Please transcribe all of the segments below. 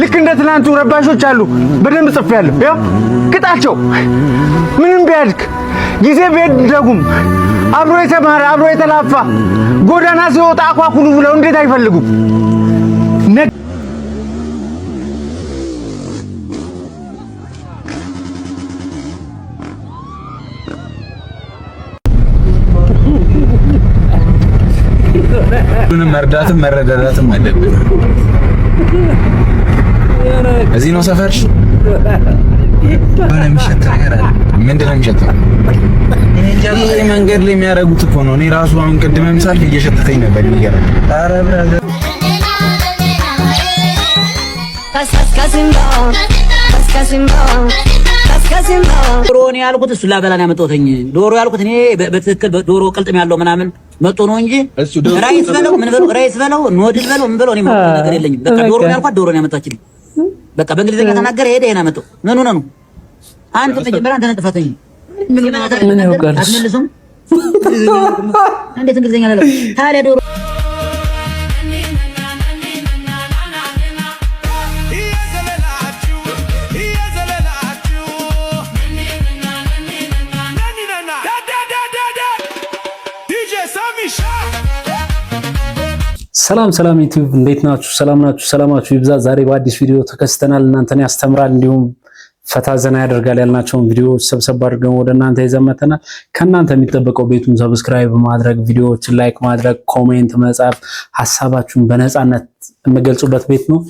ልክ እንደ ትናንቱ ረባሾች አሉ። በደንብ ጽፌያለሁ። ያው ቅጣቸው ምንም ቢያድግ ጊዜ ቢደጉም አብሮ የተማረ አብሮ የተላፋ ጎዳና ሲወጣ አኳኩሉ ብለው እንዴት አይፈልጉም? መርዳትም መረዳዳትም አለብን። እዚህ ነው ሰፈርሽ? ምን የሚሸት ነገር አለ? ምንድን ነው የሚሸተው? መንገድ ላይ የሚያደርጉት እኮ ነው። እኔ ራሱ አሁን ቅድም ምሳሌ እየሸተተኝ ነበር። የሚገርም ኧረ ብራዘር ዶሮ ነው ያልኩት። እሱ ላበላን ያመጣሁትኝ ዶሮ ያልኩት እኔ በትክክል ዶሮ ቅልጥም ያለው ምናምን መጥቶ ነው እንጂ ራይስ በለው ምን በለው ራይስ በለው ኖድል በለው ምን በለው እኔ ነገር የለኝም። በቃ ዶሮ ነው ያልኳት ዶሮ ነው ያመጣችልኝ። በቃ በእንግሊዝኛ ተናገረ ሄደ ያመጣው ምን ሆነ ነው አንተ መጀመሪያ አንተ ነጥፋተኝ ምን ያውቃል አትመልሱም እንዴት እንግሊዝኛ አለ ታዲያ ዶሮ ሰላም ዩቲዩብ እንዴት ናችሁ? ሰላም ናችሁ? ሰላማችሁ ይብዛ። ዛሬ በአዲስ ቪዲዮ ተከስተናል። እናንተን ያስተምራል እንዲሁም ፈታ ዘና ያደርጋል ያልናቸውን ቪዲዮዎች ሰብሰብ አድርገን ወደ እናንተ ይዘን መጥተናል። ከእናንተ የሚጠበቀው ቤቱን ሰብስክራይብ ማድረግ፣ ቪዲዮዎችን ላይክ ማድረግ፣ ኮሜንት መጻፍ፣ ሐሳባችሁን በነፃነት የምገልጹበት ቤት ነው።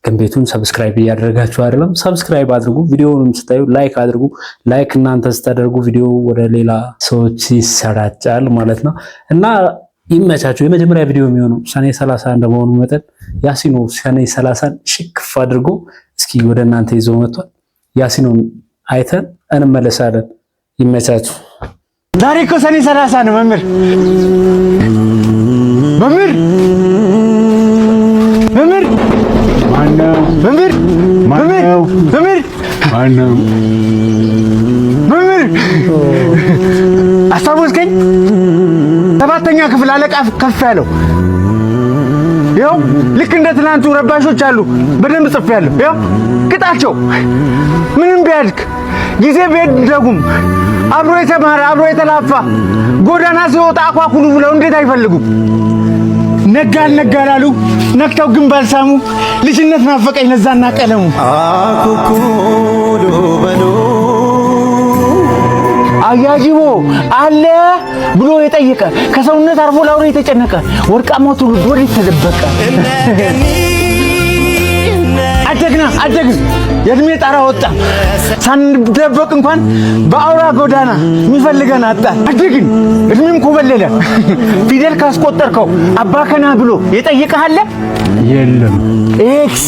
ግን ቤቱን ሰብስክራይብ እያደረጋችሁ አይደለም። ሰብስክራይብ አድርጉ። ቪዲዮውንም ስታዩ ላይክ አድርጉ። ላይክ እናንተ ስታደርጉ ቪዲዮ ወደ ሌላ ሰዎች ይሰራጫል ማለት ነው እና ይመቻችሁ። የመጀመሪያ ቪዲዮ የሚሆነው ሰኔ 30 እንደመሆኑ መጠን ያሲኖ ሰኔ 30 ሽክፍ አድርጎ እስኪ ወደ እናንተ ይዞ መጥቷል። ያሲኖን አይተን እንመለሳለን። ይመቻችሁ። ዛሬ እኮ ሰኔ 30 ነው። መምህር አስታወስከኝ? ሰባተኛ ክፍል አለቃ ከፍ ያለው ያው ልክ እንደ ትናንቱ ረባሾች አሉ። በደንብ ጽፌያለሁ። ያው ቅጣቸው ምንም ቢያድግ ጊዜ ቢደጉም አብሮ የተማረ አብሮ የተላፋ ጎዳና ሲወጣ አኳኩሉ ብለው እንዴት አይፈልጉም? ነጋላሉ ነክተው ግን ባልሳሙ ልጅነት ናፈቀኝ ለዛና ቀለሙ አኩኩሉ በሉ አያጂቦ አለ ብሎ የጠየቀ ከሰውነት አርፎ ላውሬ የተጨነቀ ወርቃማው ትውልድ ወዴት ተደበቀ? አደግን የእድሜ ጣራ ወጣ ሳንደበቅ እንኳን በአውራ ጎዳና የሚፈልገን አጣ። አደግን እድሜም ኮበለለ ፊደል ካስቆጠርከው አባከና ብሎ የጠየቀህ አለ የለም። ኤክስ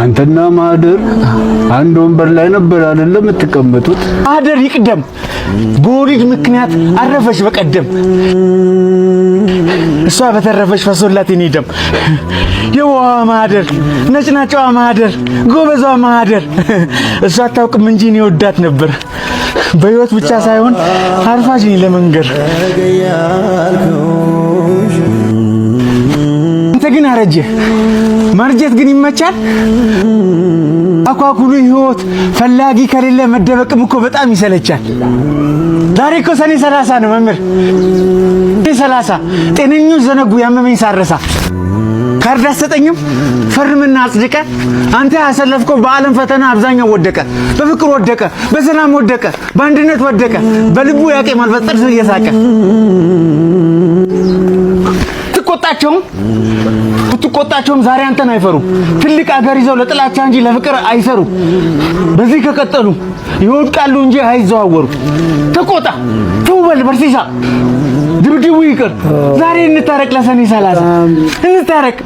አንተና ማህደር አንድ ወንበር ላይ ነበር አይደለም የምትቀመጡት? ማህደር ይቅደም በወሊድ ምክንያት አረፈች በቀደም እሷ በተረፈች ፈሶላት የኔ ደም የዋ ማህደር ነጭናጫዋ ማህደር ጎበዟ ማህደር እሷ አታውቅም እንጂ እኔ ወዳት ነበር በህይወት ብቻ ሳይሆን አርፋሽ ነኝ ለመንገር አንተ ግን አረጀ ማርጀት ግን ይመቻል። አኳኩሉ ህይወት ፈላጊ ከሌለ መደበቅም እኮ በጣም ይሰለቻል። ዛሬ እኮ ሰኔ 30 ነው መምህር። ሰኔ 30 ጤነኞች ዘነጉ ያመመኝ ሳረሳ ካርድ አትሰጠኝም ፈርምና አጽድቀ አንተ ያሰለፍከው በዓለም ፈተና አብዛኛው ወደቀ። በፍቅር ወደቀ፣ በሰላም ወደቀ፣ በአንድነት ወደቀ፣ በልቡ ያቄማል በጥርስ እየሳቀ ትቆጣቸውም ዛሬ አንተን አይፈሩም። ትልቅ አገር ይዘው ለጥላቻ እንጂ ለፍቅር አይሰሩ። በዚህ ከቀጠሉ ይወድቃሉ እንጂ አይዘዋወሩ። ተቆጣ ተውበል በርሲሳ ድብድቡ ይቅር። ዛሬ እንታረቅ ለሰኔ 30 እንታረቅ።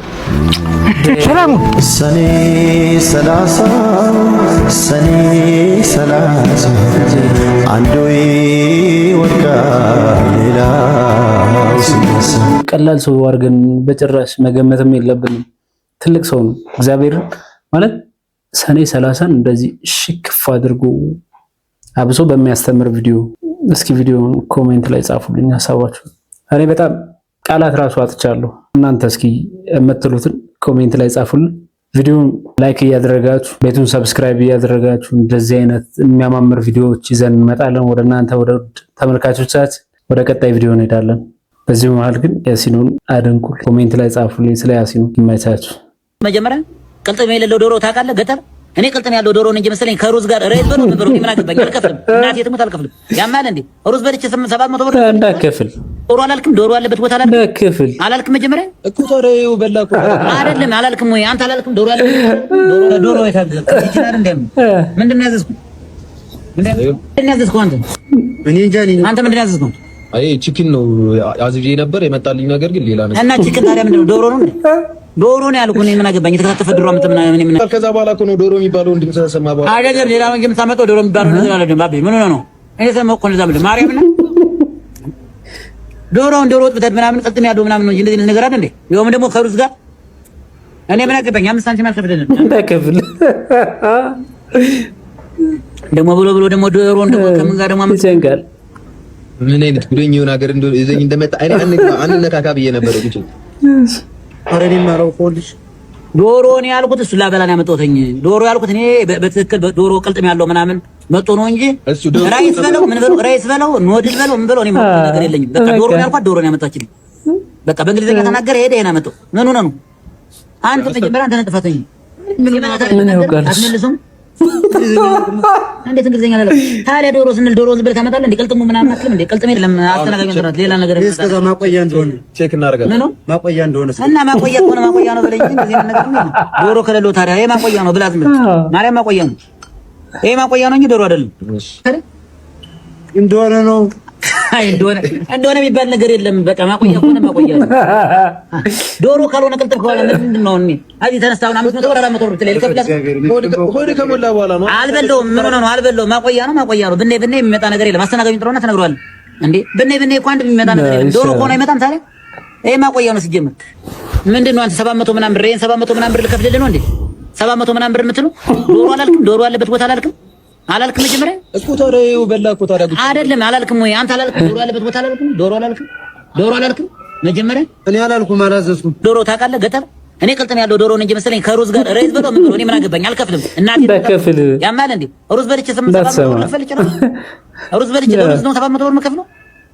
ሰላም ሰኔ 30 አንዱ ይወድቃል ሌላው ሲነሳ ቀላል ሰው አድርገን በጭራሽ መገመትም የለብንም። ትልቅ ሰው ነው እግዚአብሔር ማለት ሰኔ 30 እንደዚህ ሽክፍ አድርጎ አብሶ በሚያስተምር ቪዲዮ። እስኪ ቪዲዮውን ኮሜንት ላይ ጻፉልኝ ሐሳባችሁ። እኔ በጣም ቃላት ራሱ አጥቻለሁ። እናንተ እስኪ የምትሉትን ኮሜንት ላይ ጻፉልኝ። ቪዲዮውን ላይክ እያደረጋችሁ ቤቱን ሰብስክራይብ እያደረጋችሁ እንደዚህ አይነት የሚያማምር ቪዲዮዎች ይዘን እንመጣለን ወደ እናንተ ወደ ተመልካቾቻችን። ወደ ቀጣይ ቪዲዮ እንሄዳለን። በዚህ መሃል ግን ያሲኑን አድንቁ፣ ኮሜንት ላይ ጻፉልኝ ስለ ያሲኑ ይመቻችሁ። መጀመሪያ ቅልጥም የሌለው ዶሮ ታውቃለህ? ገጠር እኔ ቅልጥም ያለው ዶሮ ነኝ መሰለኝ ከሩዝ ጋር ሬት በለው ነበር። ምን አገባኝ? አልከፍልም። እናቴ ትሙት አልከፍልም። ያማል እንዴ ሩዝ በልቼ 700 ብር እንዳከፍል ዶሮ አላልክም? ዶሮ አለበት ቦታ አላልክም? እንዳከፍል አላልክም? መጀመሪያ እኮ ተረዩ በላኩ አይደለም አላልክም ወይ አንተ አላልክም? ዶሮ አለ ዶሮ የታገዘ ይችላል እንደም ምንድን ነው ያዘዝኩ? ምንድን ነው ያዘዝኩ? እኔ እንጃ አንተ ምንድን ነው ያዘዝኩ? አይ ቺክን ነው አዝዤ ነበር የመጣልኝ ነገር ግን ሌላ ነው። እና ቺክን ታዲያ ምንድን ነው? ዶሮ ነው እንዴ? ዶሮ ነው ያልኩህ። እኔ ምን አገባኝ? የተከታተፈ ዶሮ ምን ከዛ በኋላ እኮ ነው ዶሮ የሚባለው እንድንሰማ በኋላ አይደለም ሌላ ነው የምታመጣው። ዶሮ የሚባለው ነገር አይደለም ባቢ። ምን ሆነ ነው? እኔ ሰማሁ እኮ እንደዛ ብለህ ማርያም እና ዶሮ ወጥ ብተት ምናምን ቅልጥም ያለው ምናምን ነው እንጂ እንደዚህ ነገር አይደል እንዴ? ይኸውም ደግሞ ከሩዝ ጋር እኔ ምን አገባኝ? 5 ሳንቲም አልከፍልልም። እንዳከፍል ደግሞ ብሎ ደግሞ ዶሮ እንደው ከምን ጋር ደግሞ ይጨንቃል። ምን አይነት ጉደኛ የሆነ ሀገር እንደመጣ አንነካካ ብዬ ነበር እኮ አረኔ ማራው ፖሊስ ዶሮ ነው ያልኩት። እሱ ላበላ ነው ያመጣሁትኝ። ዶሮ ያልኩት እኔ በትክክል ዶሮ ቅልጥም ያለው ምናምን መጥቶ ነው እንጂ ራይስ በለው ምን በለው ራይስ በለው ኖድል በለው ምን በለው እኔ ማለት ነገር የለኝም። በቃ ዶሮ ነው ያልኳት ዶሮ ነው ያመጣችልኝ። በቃ በእንግሊዘኛ ተናገረ ሄደ ይሄን አመጣው። ምን ሆነ ነው አንተ መጀመሪያ አንተ ነህ ጥፋተኛ። ምን ያውቃል አትመልሱም? እንዴት እንግሊዘኛ አለ ታዲያ? ዶሮ ስንል ዶሮ ዝም ብለህ ታመጣለህ እንዴ? ቅልጥሙ ምናምን አትልም እንዴ? ቅልጥም የለም አስተናጋጅ እንተራት ሌላ ነገር እስከዛ ማቆያ እንደሆነ ቼክ እናደርጋለን። ነው ማቆያ እንደሆነ እና ማቆያ ከሆነ ማቆያ ነው በለኝ እንጂ እንደዚህ ነገር ነው። ዶሮ ከሌለው ታዲያ ይሄ ማቆያ ነው ብላ ዝም ብለህ ማርያም ማቆያ ነው። ይሄ ማቆያ ነው እንጂ ዶሮ አይደለም። እንደሆነ ነው እንደሆነ የሚባል ነገር የለም። በቃ ማቆያ ከሆነ ማቆያ ነው። ዶሮ ካልሆነ ቅልጥም ከሆነ ምንድን ነው? እኔ አዚ ተነስታውን 500 ብር 400 ብር ትለይ ከፍለህ ሆድ ከሞላ በኋላ ነው አልበለውም። ምን ሆነ ነው አልበለውም። ማቆያ ነው ብኔ የሚመጣ ነገር የለም። አስተናጋጁን ጥሩና ተነግሯል እንዴ ብኔ እኮ አንድ የሚመጣ ነገር የለም። ዶሮ ከሆነ አይመጣም ታዲያ። ይሄ ማቆያ ነው ሲጀምር። ምንድነው አንተ 700 ምናምን ብር 700 ምናምን ብር ልከፍልልህ ነው እንዴ? 700 ምናምን ብር የምትለው ዶሮ አላልክም? ዶሮ አለበት ቦታ አላልክም? መጀመሪያ እኮ ተረዩ በላኩ ታዲያ አይደለም አላልክም ወይ አንተ አላልክም? ዶሮ አለበት ቦታ አላልክም? ዶሮ አላልክም? መጀመሪያ እኔ አላልኩም አላዘዝኩም። ዶሮ ታውቃለህ? ገጠር እኔ ቅልጥም ያለው ዶሮ ነኝ መሰለኝ ከሩዝ ጋር ሬት በለው ምን በለው እኔ ምን አገባኝ? አልከፍልም። እናቴ እንዳከፍል ያማል እንዴ? ሩዝ በልቼ 700 ብር ልፈልጭ ነው? ሩዝ በልቼ ለሩዝ ነው 700 ብር የምከፍለው?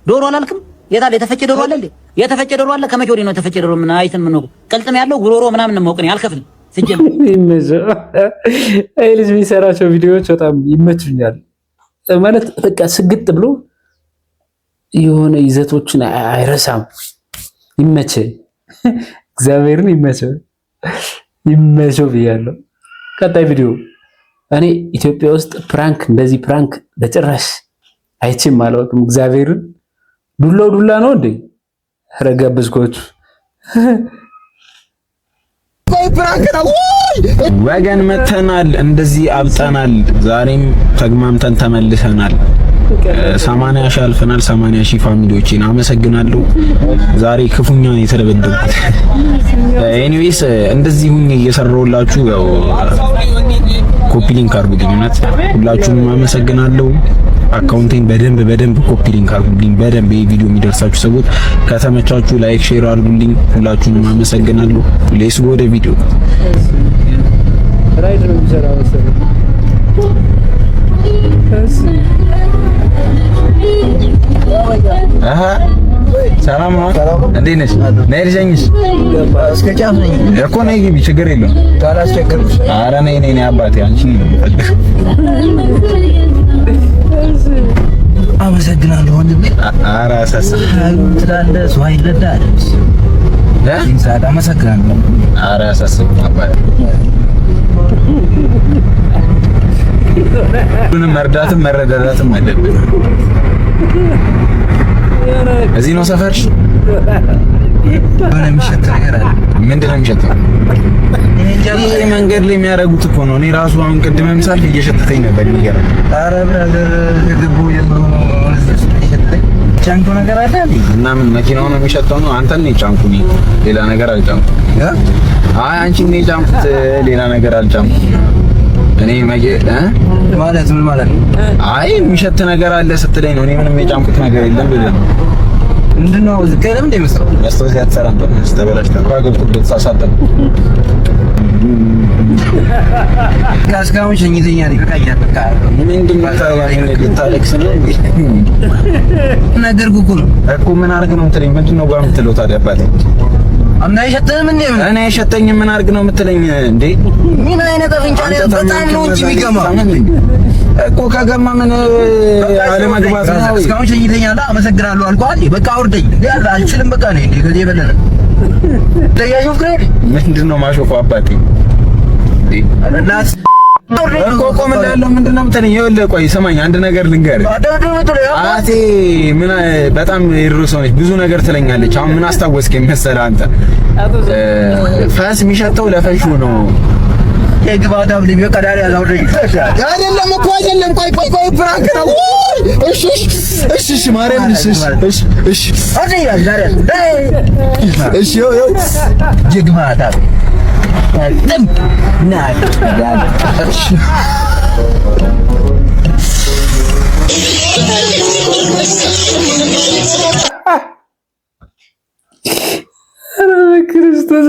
ዶሮ አላልክም? የታለ የተፈጨ ዶሮ አለ እንዴ? የተፈጨ ዶሮ አለ። ከመቼ ወዲህ ነው የተፈጨ ዶሮ? ምን አይተን ምን ነው ቅልጥም ያለው ጉሮሮ ምናምን ነው የማውቅ። አልከፍልም። አይ ልጅ የሚሰራቸው ቪዲዮዎች በጣም ይመቹኛል። ማለት በቃ ስግጥ ብሎ የሆነ ይዘቶችን አይረሳም። ይመቸ እግዚአብሔርን ይመቸው ብያለሁ። ቀጣይ ቪዲዮ እኔ ኢትዮጵያ ውስጥ ፕራንክ እንደዚህ ፕራንክ በጭራሽ አይቼም አላውቅም። እግዚአብሔርን ዱላ ነው እንዴ? ረጋብዝኮቹ ወገን መተናል፣ እንደዚህ አብጠናል። ዛሬም ተግማምተን ተመልሰናል። 80 ሺህ አልፈናል። 80 ሺህ ፋሚሊዎችን አመሰግናለሁ። ዛሬ ክፉኛ የተደበደብኩት። ኤኒዌይስ እንደዚህ ሁኜ እየሰራሁላችሁ ያው ኮፒ ሊንክ አድርጉልኝ። እውነት ሁላችሁንም አመሰግናለሁ። አካውንቴን በደንብ ኮፒ ሊንክ አድርጉልኝ። በደንብ ይሄ ቪዲዮ የሚደርሳችሁ ሰዎች ከተመቻችሁ ላይክ ሼር አድርጉልኝ። ሁላችሁንም አመሰግናለሁ። ሌትስ ጎ ወደ ቪዲዮ ራይድ ነው የሚሰራው መሰለኝ። ሰላም ነው። እንዴት ነሽ? ነይ ልሸኝሽ። እስከ ጫፍ ነኝ እኮ ነይ ግቢ፣ ችግር የለውም። ካላስቸገርኩሽ። ኧረ ነይ አባቴ፣ አንቺ ነው የምፈልገው። አመሰግናለሁ ወንድሜ። ኧረ አያሳስብም ትላለህ ሰው አይረዳም። ኢንሳዳ አመሰግናለሁ። ኧረ አያሳስብም አባቴ። ሁሉንም መርዳትም መረዳዳትም አለብን። እዚህ ነው ሰፈርሽ? ምን የሚሸት ነገር አለ? ምንድን ነው የሚሸተው? ይሄ መንገድ ላይ የሚያደርጉት እኮ ነው። እኔ ራሱ አሁን ቅድም ሳልፍ እየሸተተኝ ነበር። የሚገርም ኧረ ብራዘር ግቡ የምሩ ጫንኩ ነገር አለ እና ምን መኪናው ነው የሚሸተው ነው? አንተን ነው ጫንኩ፣ ሌላ ነገር አልጫንኩም። አይ አንቺን ነው ጫንኩት፣ ሌላ ነገር አልጫንኩም። እኔ ማለት ምን ማለት ነው? አይ የሚሸት ነገር አለ ስትለኝ ነው። እኔ ምንም የጫንኩት ነገር የለም ብለህ ነው። ምንድነው ዝቀለም እንደምሰው መስታወት ያተራም በስተበላሽ ተቋ ገብቶ ተሳሳተ እስካሁን ሸኝተኛል ይበቃኛል። በቃ ምንድን ነው ታለቅስ ነው ነገር ጉጉ እኮ ምን አድርግ ነው የምትለኝ? ምንድን ነው ጋር የምትለው ታዲያ? አባቴ አምና የሸጠህም እንዴ? እኔ የሸጠኝም ምን አድርግ ነው የምትለኝ እንዴ? ምን አይነት አፍንጫ ነው? በጣም ነው እንጂ የሚገማው እኮ ከገማ ምን አለመግባት ነው። እስካሁን ሸኝተኛል። አመሰግናለሁ አልኳት። በቃ አውርደኝ ያለ አልችልም። በቃ ነው እንዴ ከዚህ የበለጠ ለያዩፍ ከሄድ ምንድን ነው ማሾፍ አባቴ እናስ እኮ ቆም እንዳለው ምንድን ነው የምትለኝ? ይኸውልህ ቆይ ስማኝ፣ አንድ ነገር ልንገርህ። አቴ ምን በጣም ይርሶ ነች፣ ብዙ ነገር ትለኛለች። አሁን ምን አስታወስከኝ መሰለህ አንተ? ፈስ የሚሸተው ለፈሹ ነው። የግባታም ልጅ በቀዳሪ ያዛውደኝ አይደለም እኮ አይደለም። ቆይ ፍራንክ ነው። እሺ ማርያም እሺ የግባታም ክርስቶስ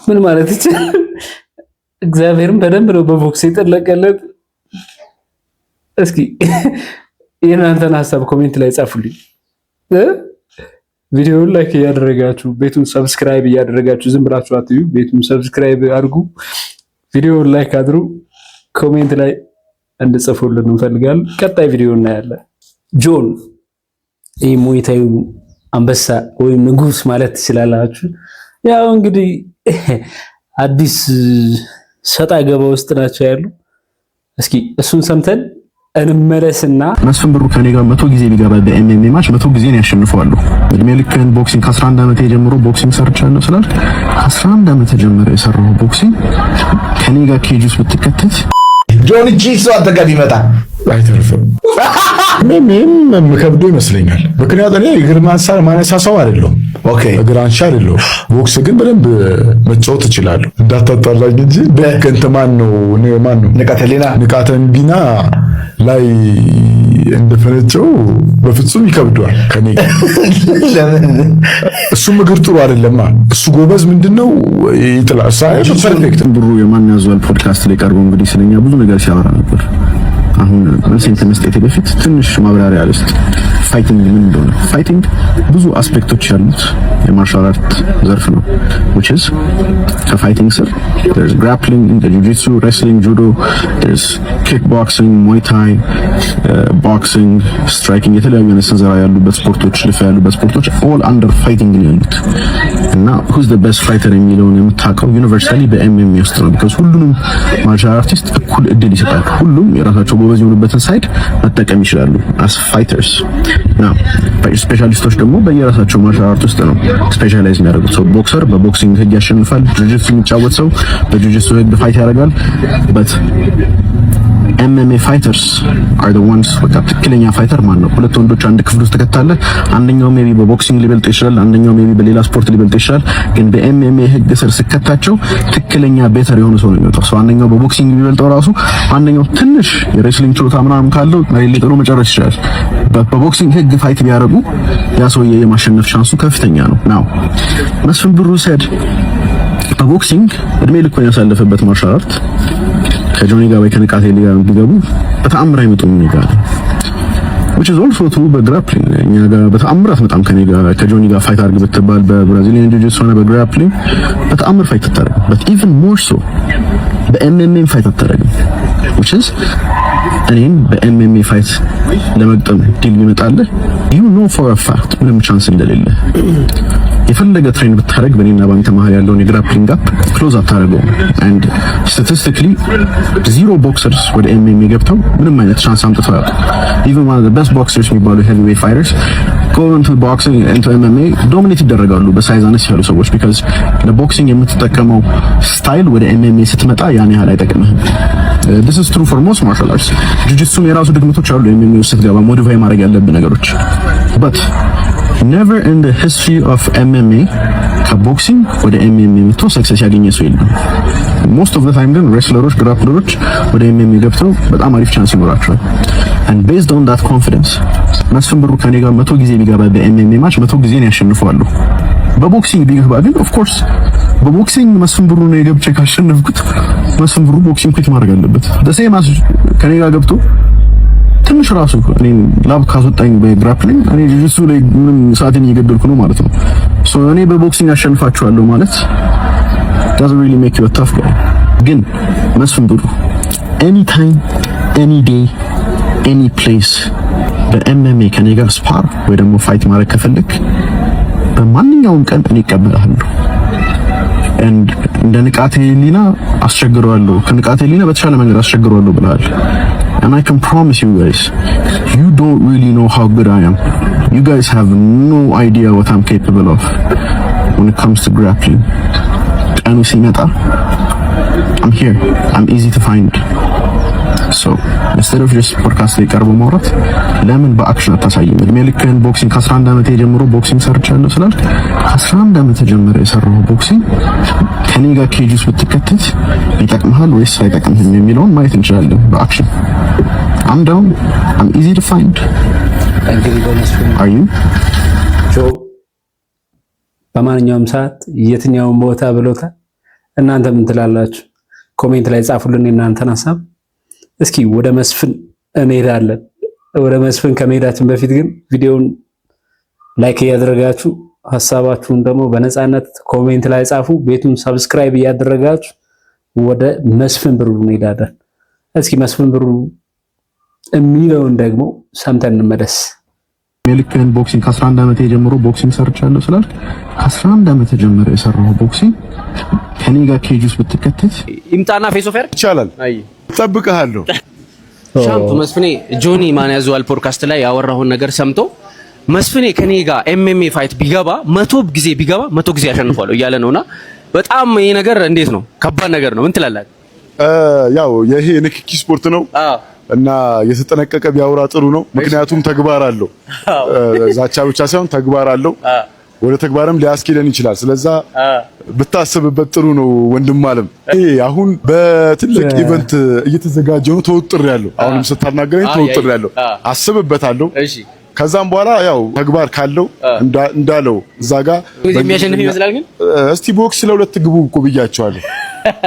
ምን ማለት ይችላል? እግዚአብሔርን በደንብ ነው በቦክስ የጠለቀለት። እስኪ የእናንተን ሀሳብ ኮሜንት ላይ ጻፉልኝ። ቪዲዮውን ላይክ እያደረጋችሁ ቤቱን ሰብስክራይብ እያደረጋችሁ ዝም ብላችሁ አትዩ። ቤቱን ሰብስክራይብ አድርጉ፣ ቪዲዮውን ላይክ አድሩ፣ ኮሜንት ላይ እንድጽፉልን እንፈልጋለን። ቀጣይ ቪዲዮ እናያለን። ጆን ይህ ሙይታዩ አንበሳ ወይም ንጉስ ማለት ትችላላችሁ። ያው እንግዲህ አዲስ ሰጣ ገባ ውስጥ ናቸው ያሉ። እስኪ እሱን ሰምተን እንመለስና መስፍን ብሩ ከኔ ጋር 100 ጊዜ ቢገባ በኤምኤምኤ ማች 100 ጊዜ ነው ያሸንፈዋለሁ። እድሜ ልክህን ቦክሲንግ ከ11 ዓመት ጀምሮ ቦክሲንግ ሰርቻለሁ ስላል 11 ዓመት ጀምሮ የሰራው ቦክሲንግ ከኔ ጋር ኬጅ ውስጥ ብትከተት ጆን ጂክስ አንተ ጋር ቢመጣ አይተርፍም። ምንም የምከብዶ ይመስለኛል። ምክንያቱም እኔ እግር ማነሳ ሰው አይደለሁም። ኦኬ እግር አንሻ አይደለሁም። ቦክስ ግን በደንብ መጫወት እችላለሁ። እንዳታጣላኝ እንጂ በከንተ ማን ነው ንቃተ ህሊና ላይ እንደፈነጨው በፍጹም ይከብደዋል ከኔ። እሱም እግር ጥሩ አይደለም። እሱ ጎበዝ ምንድነው ይጥላል። ሳይሆን ፐርፌክት ብሩ የማን ያዟል ፖድካስት ላይ ቀርቦ እንግዲህ ስለኛ ብዙ ነገር ሲያወራ ነበር። አሁን መልሴን ከመስጠቴ በፊት ትንሽ ማብራሪያ አለስት። ፋይቲንግ ምን እንደሆነ፣ ፋይቲንግ ብዙ አስፔክቶች ያሉት የማርሻል አርት ዘርፍ ነው። which is ከፋይቲንግ ስር there's grappling, jiu-jitsu, wrestling, judo, there's kickboxing, muay thai, boxing, striking፣ የተለያዩ አይነት ስንዘራ ያሉበት ስፖርቶች፣ ልፋ ያሉበት ስፖርቶች all under fighting ነው ያሉት። እና who's the best fighter የሚለውን የምታውቀው ዩኒቨርሳሊ በኤምኤምኤ ውስጥ ነው። because ሁሉንም ማርሻል አርቲስት እኩል እድል ይሰጣል። ሁሉም የራሳቸው ጎበዝ የሆኑበትን ሳይድ መጠቀም ይችላሉ as fighters። now ስፔሻሊስቶች ደግሞ በየራሳቸው ማርሻል አርት ውስጥ ነው ስፔሻላይዝ የሚያደርጉት። ሰው ቦክሰር በቦክሲንግ ህግ ያሸንፋል። ጁጁትሱ የሚጫወት ሰው በጁጁትሱ ህግ ፋይት ያደርጋል። but MMA fighters are the ones በቃ ትክክለኛ ፋይተር ማን ነው? ሁለት ወንዶች አንድ ክፍል ውስጥ ተከታለ። አንደኛው ሜቢ በቦክሲንግ ሊበልጥ ይችላል፣ አንደኛው ሜቢ በሌላ ስፖርት ሊበልጥ ይችላል። ግን በኤምኤምኤ ህግ ስር ስከታቸው ትክክለኛ ቤተር የሆነ ሰው ነው የሚወጣው። ሰው አንደኛው በቦክሲንግ ቢበልጠው ራሱ አንደኛው ትንሽ የሬስሊንግ ችሎታ ምናምን ካለው መሬት ጥሎ መጨረስ ይችላል። በቦክሲንግ ህግ ፋይት ቢያደርጉ ያ ሰውዬ የማሸነፍ ቻንሱ ከፍተኛ ነው። ናው መስፍን ብሩ ሰድ በቦክሲንግ እድሜ ልኩን ያሳለፈበት ማርሻል አርት ከጆኒ ጋር ወይ ከንቃቴ ጋር ቢገቡ በተአምር አይመጡም ጋር which is also true በግራፕሊንግ እኛ ጋር በተአምር አትመጣም። ከኔ ጋር ከጆኒ ጋር ፋይት አድርግ ብትባል በብራዚሊያን ጂጂትሱ ሆነ በግራፕሊንግ በተአምር ፋይት አታደርግ። but even more so በኤምኤምኤ ፋይት አታደርግ which is እኔን በኤምኤምኤ ፋይት ለመግጠም ዲል ይመጣልህ you know for a fact ምንም ቻንስ እንደሌለ። የፈለገ ትሬን ብታረግ በእኔና ባንተ መሀል ያለውን የግራፕሊንግ ጋፕ ክሎዝ አታረገው። and statistically ዚሮ ቦክሰርስ ወደ ኤምኤምኤ ገብተው ምንም አይነት ቻንስ አምጥተው ያውቁ። even one of the best boxers የሚባሉ heavyweight fighters go into boxing into MMA ዶሚኔት ይደረጋሉ በሳይዝ አነስ ያሉ ሰዎች because ለቦክሲንግ የምትጠቀመው ስታይል ወደ ኤምኤምኤ ስትመጣ ያን ያህል አይጠቅምህም። this is true for most martial arts። ጁጂትሱም የራሱ ድክመቶች አሉ። ኤምኤምኤ ስትገባ ሞዲፋይ ማድረግ ያለብን ነገሮች but never in the history of MMA ከቦክሲንግ ወደ ኤምኤምኤ መጥቶ ሰክሰስ ያገኘ ሰው የለም። most of the time ግን ሬስለሮች ግራፕለሮች ወደ ኤምኤምኤ ገብተው በጣም አሪፍ ቻንስ ይኖራቸዋል። and based on that confidence መስፍን ብሩ ከኔ ጋር 100 ጊዜ ቢገባ በኤምኤምኤ ማች 100 ጊዜ ነው ያሸንፈዋለሁ። በቦክሲንግ ቢገባ ግን ኦፍ ኮርስ በቦክሲንግ መስፍን ብሩ ነው የገብቼ ካሸነፍኩት መስፍን ብሩ ቦክሲንግ ኩት ማድረግ አለበት። ደሴም አስ ከኔ ጋር ገብቶ ትንሽ ራሱ እኔ ላብ ካስወጣኝ በግራፕሊንግ እኔ ጁጁትሱ ላይ ምንም ሰዓትን እየገደልኩ ነው ማለት ነው። ሶ እኔ በቦክሲንግ አሸንፋቸዋለሁ ማለት doesn't really make you a tough guy። ግን መስፍን ብሩ anytime any day any place በኤምኤምኤ ከኔ ጋር ስፓር ወይ ደግሞ ፋይት ማድረግ ከፈለክ በማንኛውም ቀን እኔ እቀበላለሁ። and እንደ ንቃቴ ህሊና አስቸግረዋለሁ ከንቃቴ ህሊና በተሻለ መንገድ አስቸግረዋለሁ ብለሃል። And I can promise you guys, you don't really know how good I am. You guys have no idea what I'm capable of when it comes to grappling. ቀኑ ሲመጣ I'm here. I'm easy to find. So instead of just podcast ላይ ቀርቦ ማውራት ለምን በአክሽን አታሳይም? እድሜ ልክህን ቦክሲንግ ከ11 ዓመት ጀምሮ ቦክሲንግ ሰርቻለሁ ስላልክ ከ11 ዓመት ጀምሮ የሰራው ቦክሲንግ ከኔ ጋር ኬጅ ውስጥ ብትከተት ይጠቅምሃል ወይስ አይጠቅምህም የሚለውን ማየት እንችላለን በአክሽን። I'm down. I'm easy to find. Are you? በማንኛውም ሰዓት የትኛውም ቦታ ብሎታል። እናንተ ምን ትላላችሁ? ኮሜንት ላይ ጻፉልን እናንተን ሐሳብ። እስኪ ወደ መስፍን እንሄዳለን። ወደ መስፍን ከመሄዳችን በፊት ግን ቪዲዮውን ላይክ እያደረጋችሁ ሐሳባችሁን ደግሞ በነፃነት ኮሜንት ላይ ጻፉ። ቤቱን ሰብስክራይብ እያደረጋችሁ ወደ መስፍን ብሩ እንሄዳለን። እስኪ መስፍን ብሩ የሚለውን ደግሞ ሰምተን እንመለስ። ሜልክን ቦክሲንግ ከ11 ዓመት ጀምሮ ቦክሲንግ ሰርቻለሁ ስላልክ ከ11 ዓመት ጀምሮ የሰራው ቦክሲንግ ከኔ ጋር ኬጅ ውስጥ ብትከተት ይምጣና ፌስ ኦፍ ይቻላል። እጠብቅሃለሁ። ሻምቱ መስፍኔ ጆኒ ማን ያዘዋል ፖድካስት ላይ ያወራውን ነገር ሰምቶ መስፍኔ ከኔ ጋር ኤምኤምኤ ፋይት ቢገባ 100 ጊዜ ቢገባ 100 ጊዜ ያሸንፋለሁ እያለ ነውና በጣም ይሄ ነገር እንዴት ነው? ከባድ ነገር ነው። ምን ትላላችሁ? ያው ይሄ ንክኪ ስፖርት ነው እና የተጠነቀቀ ቢያወራ ጥሩ ነው። ምክንያቱም ተግባር አለው። ዛቻ ብቻ ሳይሆን ተግባር አለው። ወደ ተግባርም ሊያስኬደን ይችላል። ስለዛ ብታስብበት ጥሩ ነው ወንድም አለም። አሁን በትልቅ ኢቨንት እየተዘጋጀው ነው። ተወጥሬያለሁ። አሁንም ስታናገረኝ ተወጥሬያለሁ። አስብበታለሁ። እሺ ከዛም በኋላ ያው ተግባር ካለው እንዳለው እዛ ጋር የሚያሸንፍ ይመስላል። ግን እስቲ ቦክስ ለሁለት ግቡ እኮ ብያቸዋለሁ።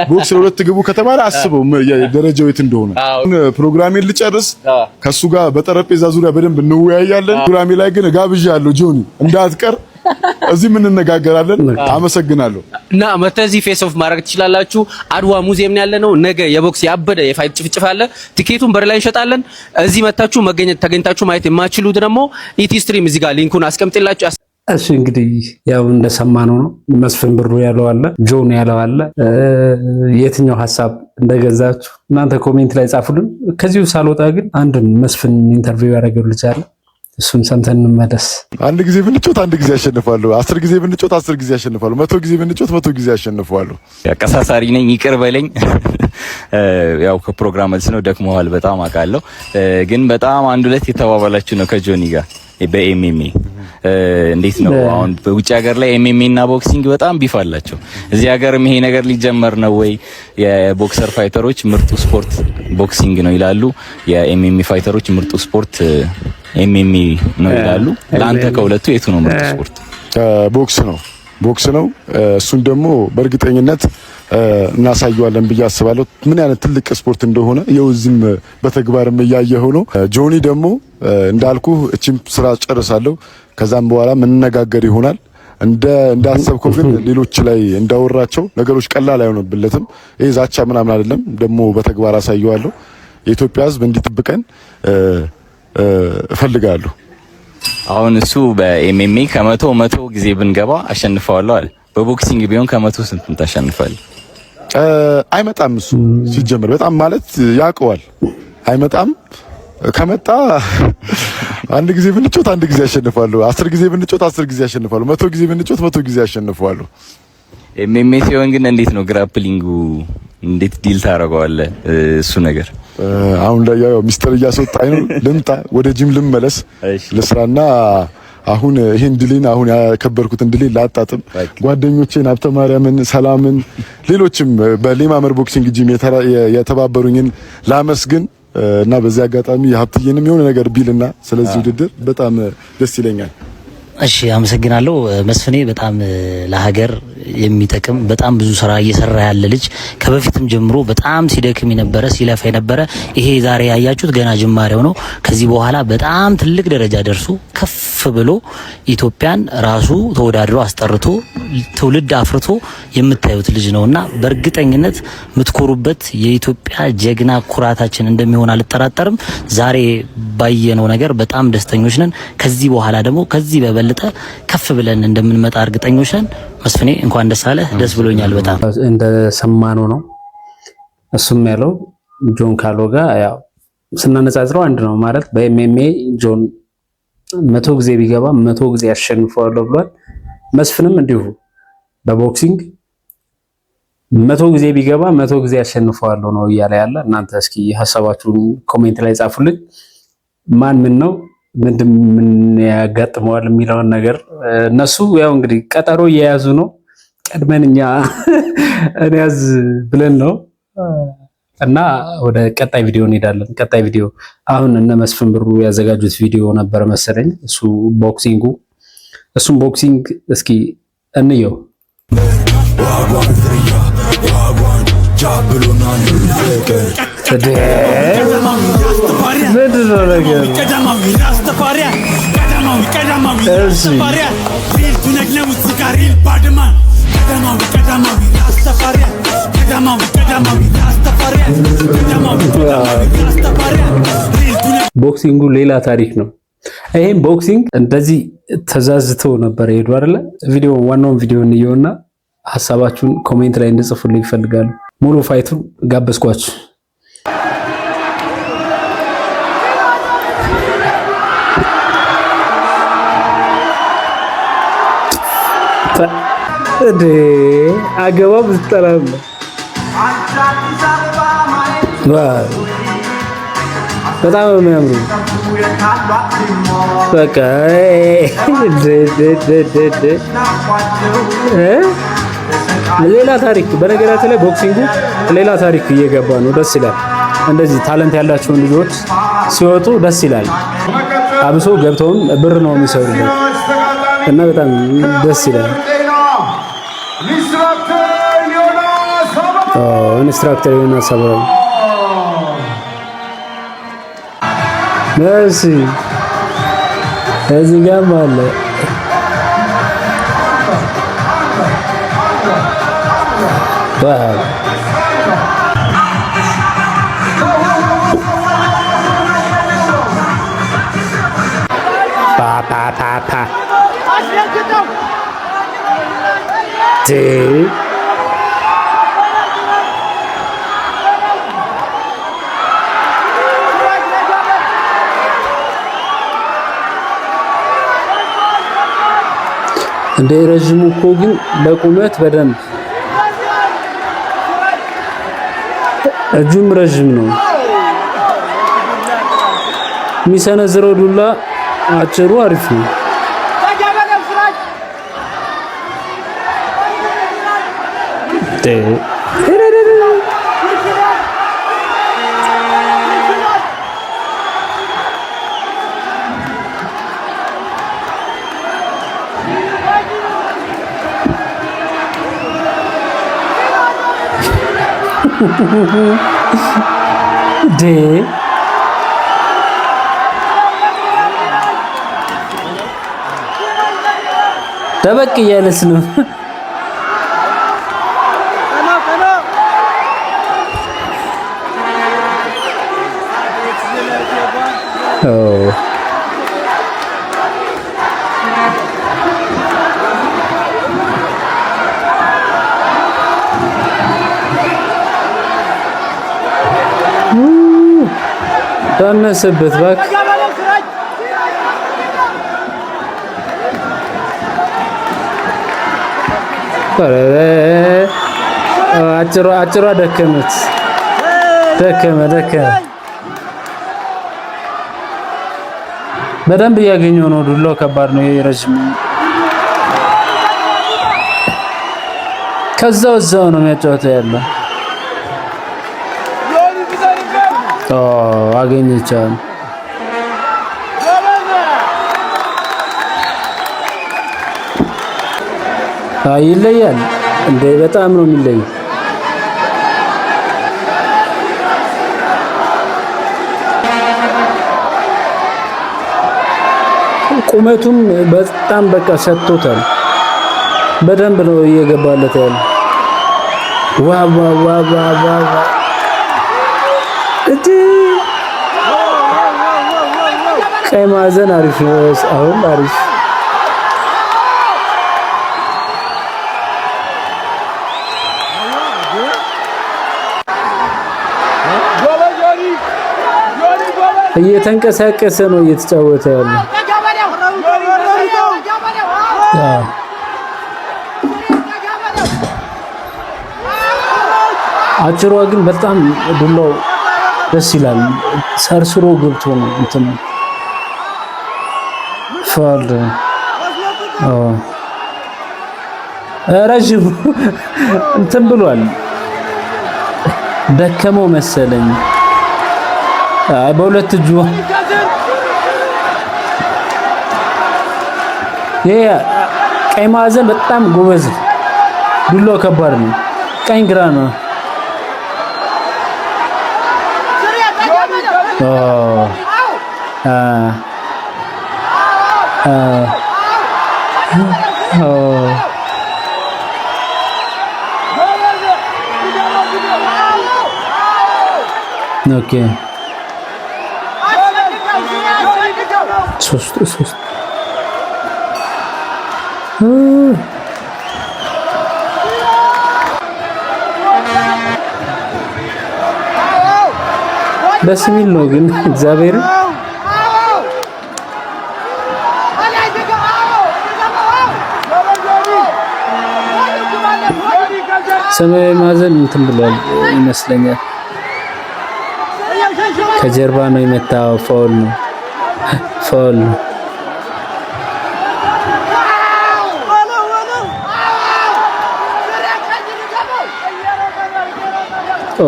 ቦክስ ለሁለት ግቡ ከተባለ አስበው ደረጃው የት እንደሆነ። ፕሮግራሜን ልጨርስ ከሱ ጋር በጠረጴዛ ዙሪያ በደንብ እንወያያለን። ፕሮግራሜ ላይ ግን ጋብዣለሁ ጆኒ እንዳትቀር፣ እዚህ ምን እንነጋገራለን። አመሰግናለሁ። እና መተዚህ ፌስ ኦፍ ማድረግ ትችላላችሁ። አድዋ ሙዚየም ነው ያለነው። ነገ የቦክስ ያበደ የፋይት ጭፍጭፍ አለ። ቲኬቱን በር ላይ እንሸጣለን። እዚህ መታችሁ ተገኝታችሁ ማየት የማትችሉት ደግሞ ኢቲ ስትሪም እዚህ ጋር ሊንኩን አስቀምጥላችሁ። እሺ እንግዲህ ያው እንደሰማነው ነው። መስፍን ብሩ ያለው አለ፣ ጆን ያለው አለ። የትኛው ሐሳብ እንደገዛችሁ እናንተ ኮሜንት ላይ ጻፉልን። ከዚሁ ሳልወጣ ግን አንድ መስፍን ኢንተርቪው ያደረገው ልጅ አለ። እሱን ሰምተን እንመለስ። አንድ ጊዜ ብንጮት አንድ ጊዜ ያሸንፋለሁ። 10 ጊዜ ብንጮት 10 ጊዜ ያሸንፋለሁ። 100 ጊዜ ብንጮት 100 ጊዜ ያሸንፋለሁ። አቀሳሳሪ ነኝ፣ ይቅር በለኝ። ያው ከፕሮግራም መልስ ነው፣ ደክመዋል በጣም አውቃለሁ። ግን በጣም አንድ ሁለት የተባባላችሁ ነው ከጆኒ ጋር በኤምኤምኤ እንዴት ነው አሁን በውጭ ሀገር ላይ ኤምኤምኤ እና ቦክሲንግ በጣም ቢፍ አላቸው። እዚህ ሀገርም ይሄ ነገር ሊጀመር ነው ወይ? የቦክሰር ፋይተሮች ምርጡ ስፖርት ቦክሲንግ ነው ይላሉ፣ የኤምኤምኤ ፋይተሮች ምርጡ ስፖርት ኤምኤምኤ ነው ይላሉ። ለአንተ ከሁለቱ የቱ ነው ምርጡ ስፖርት? ቦክስ ነው። እሱን ደግሞ በእርግጠኝነት እናሳየዋለን ብዬ አስባለሁ። ምን አይነት ትልቅ ስፖርት እንደሆነ የውዝም በተግባርም እያየኸው ነው። ጆኒ ደግሞ እንዳልኩ እቺም ስራ ጨርሳለሁ። ከዛም በኋላ መነጋገር ይሆናል። እንዳሰብከው ግን ሌሎች ላይ እንዳወራቸው ነገሮች ቀላል አይሆንብለትም። ይሄ ዛቻ ምናምን አይደለም። ደግሞ በተግባር አሳየዋለሁ። የኢትዮጵያ ሕዝብ እንዲጠብቀን እፈልጋለሁ። አሁን እሱ በኤምኤምኤ ከ100 ጊዜ ብንገባ አሸንፈዋለሁ አለ። በቦክሲንግ ቢሆን ከ100 ስንት ታሸንፋለህ? አይመጣም። እሱ ሲጀምር በጣም ማለት ያውቀዋል። አይመጣም። ከመጣ አንድ ጊዜ ብንጮት አንድ ጊዜ ያሸንፋለሁ። 10 ጊዜ ብንጮት 10 ጊዜ ያሸንፋለሁ። 100 ጊዜ ብንጮት 100 ጊዜ ያሸንፋለሁ። ኤምኤምኤ ሲሆን ግን እንዴት ነው ግራፕሊንጉ? እንዴት ዲል ታደርገዋለህ? እሱ ነገር አሁን ላይ ያው ሚስተር እያስወጣኝ ነው። ልምጣ ወደ ጂም ልመለስ ልስራና አሁን ይሄን ድሌን አሁን ያከበርኩትን ድሌን ላጣጥም ጓደኞቼን ሀብተ ማርያምን፣ ሰላምን፣ ሌሎችም በሌማመር ቦክሲንግ ጂም የተባበሩኝን ላመስግን እና በዚህ አጋጣሚ ሀብትዬንም የሆነ ነገር ቢልና ስለዚህ ውድድር በጣም ደስ ይለኛል። እሺ አመሰግናለሁ መስፍኔ። በጣም ለሀገር የሚጠቅም በጣም ብዙ ስራ እየሰራ ያለ ልጅ ከበፊትም ጀምሮ በጣም ሲደክም የነበረ ሲለፋ የነበረ ይሄ ዛሬ ያያችሁት ገና ጅማሬው ነው። ከዚህ በኋላ በጣም ትልቅ ደረጃ ደርሶ ከፍ ብሎ ኢትዮጵያን ራሱ ተወዳድሮ አስጠርቶ ትውልድ አፍርቶ የምታዩት ልጅ ነውና በእርግጠኝነት የምትኮሩበት የኢትዮጵያ ጀግና ኩራታችን እንደሚሆን አልጠራጠርም። ዛሬ ባየነው ነገር በጣም ደስተኞች ነን። ከዚህ በኋላ ደግሞ ከዚህ በበለጠ ከፍ ብለን እንደምንመጣ እርግጠኞች ነን። መስፍኔ እንኳን ደስ አለህ። ደስ ብሎኛል በጣም እንደሰማነው ነው። እሱም ያለው ጆን ካሎ ጋር ያው ስናነጻጽረው አንድ ነው ማለት በኤምኤምኤ ጆን 100 ጊዜ ቢገባ 100 ጊዜ ያሸንፈዋለሁ ብሏል። መስፍንም እንዲሁ በቦክሲንግ 100 ጊዜ ቢገባ 100 ጊዜ ያሸንፈዋለሁ ነው እያለ ያለ። እናንተ እስኪ ሐሳባችሁን ኮሜንት ላይ ጻፉልኝ። ማን ምን ነው ምን ያጋጥመዋል የሚለውን ነገር እነሱ ያው እንግዲህ ቀጠሮ እየያዙ ነው። ቀድመንኛ እንያዝ ብለን ነው እና ወደ ቀጣይ ቪዲዮ እንሄዳለን። ቀጣይ ቪዲዮ አሁን እነ መስፍን ብሩ ያዘጋጁት ቪዲዮ ነበር መሰለኝ። እሱ ቦክሲንጉ እሱም ቦክሲንግ እስኪ እንየው። ቦክሲንጉ ሌላ ታሪክ ነው። ይሄን ቦክሲንግ እንደዚህ ተዛዝተው ነበር ሄዱ አይደለ? ቪዲዮ ዋናውን ቪዲዮ እንየውና ሐሳባችሁን ኮሜንት ላይ እንድጽፉልኝ ይፈልጋሉ። ሙሉ ፋይቱን ጋበዝኳችሁ። እዴ አገባብ ዝጠላም በጣም የሚያምሩ በቃ ሌላ ታሪክ። በነገራችን ላይ ቦክሲንጉ ሌላ ታሪክ እየገባ ነው። ደስ ይላል። እንደዚህ ታለንት ያላቸውን ልጆች ሲወጡ ደስ ይላል። አብሶ ገብተውን ብር ነው የሚሰሩት እና በጣም ደስ ይላል። ኢንስትራክተር ዮናስ አበራ እሺ፣ እዚህ ጋር አለ እንደ ረጅሙ እኮ ግን በቁመት በደንብ እጁም ረጅም ነው። የሚሰነዝረው ዱላ አጭሩ አሪፍ ነው። ደበቅ እያለች ነው። ታነሰበት ባክ አጭሯ ደከመች። ደከመ በደንብ እያገኘው ነው። ዱላው ከባድ ነው። የረጅም እዛው ነው የሚያጫወተው ያለው። አገኘቻን ይለያል እንደ በጣም ነው የሚለይ። ቁመቱም በጣም በቃ ሰጥቶታል። በደንብ ነው እየገባለት ያለ። ዋው ዋው ዋው ዋው እቲ ቀይ ማዕዘን አሪፍ ነው። አሁን አሪፍ እየተንቀሳቀሰ ነው እየተጫወተ ያለው። አጭሯ ግን በጣም ዱላው ደስ ይላል። ሰርስሮ ገብቶ ነው እንትን ፋል ረጅም እንትን ብሏል። ደከመው መሰለኝ። አይ በሁለት እጁ ቀይ ማዕዘን በጣም ጎበዝ። ዱላው ከባድ ነው። ቀኝ ግራ ነው። ኦኬ ሶስት ደስ የሚል ነው ግን እግዚአብሔር ሰማያዊ ማዕዘን እንትን ብሏል ይመስለኛል። ከጀርባ ነው የመታው። ፋውል ነው ፋውል ነው። ኦ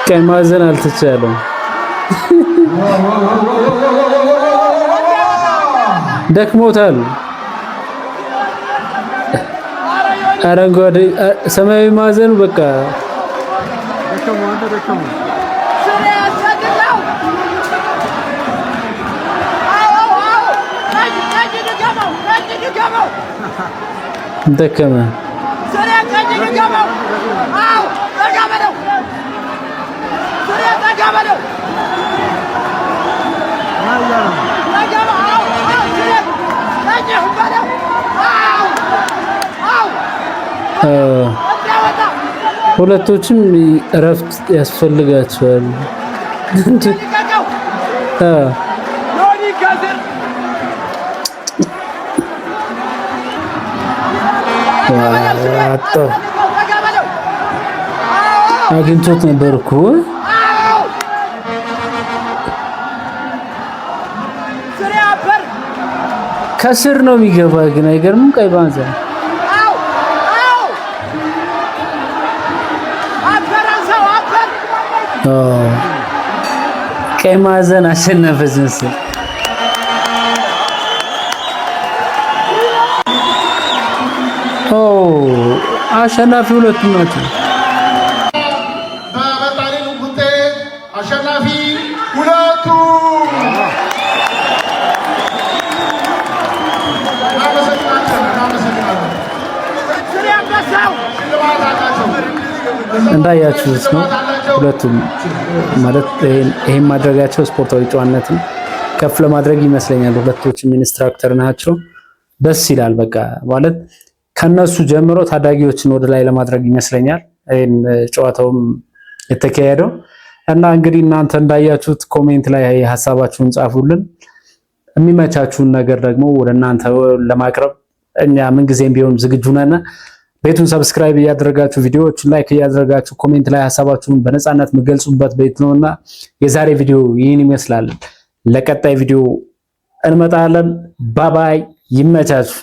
ቀይ ማዕዘን አልተቻለም። ደክሞታል። አረንጓዴ ሰማያዊ ማዕዘኑ በቃ ደከመ። ሁለቶችም እረፍት ያስፈልጋቸዋል። አግኝቶት ነበር እኮ ከስር ነው የሚገባ። ግን አይገርምም? ቀይ ማዕዘን ቀይ ማዕዘን አሸነፈች መሰለኝ። አሸናፊ ሁለቱም ናቸው። በመጣልን ውጤት አሸናፊ ሁለቱ እንዳያችሁት ነው። ሁለቱም ማለት ይሄን ማድረጋቸው ስፖርታዊ ጨዋነትን ከፍ ለማድረግ ይመስለኛል። ሁለቶችም ኢንስትራክተር ናቸው። ደስ ይላል። በቃ ማለት ከነሱ ጀምሮ ታዳጊዎችን ወደ ላይ ለማድረግ ይመስለኛል ይሄን ጨዋታውም የተካሄደው እና እንግዲህ እናንተ እንዳያችሁት ኮሜንት ላይ ሐሳባችሁን ጻፉልን። የሚመቻችሁን ነገር ደግሞ ወደ እናንተ ለማቅረብ እኛ ምንጊዜም ቢሆን ዝግጁ ነን። ቤቱን ሰብስክራይብ እያደረጋችሁ ቪዲዮዎችን ላይክ እያደረጋችሁ ኮሜንት ላይ ሐሳባችሁን በነፃነት የምትገልጹበት ቤት ነውና የዛሬ ቪዲዮ ይህን ይመስላል። ለቀጣይ ቪዲዮ እንመጣለን። ባባይ ይመቻችሁ።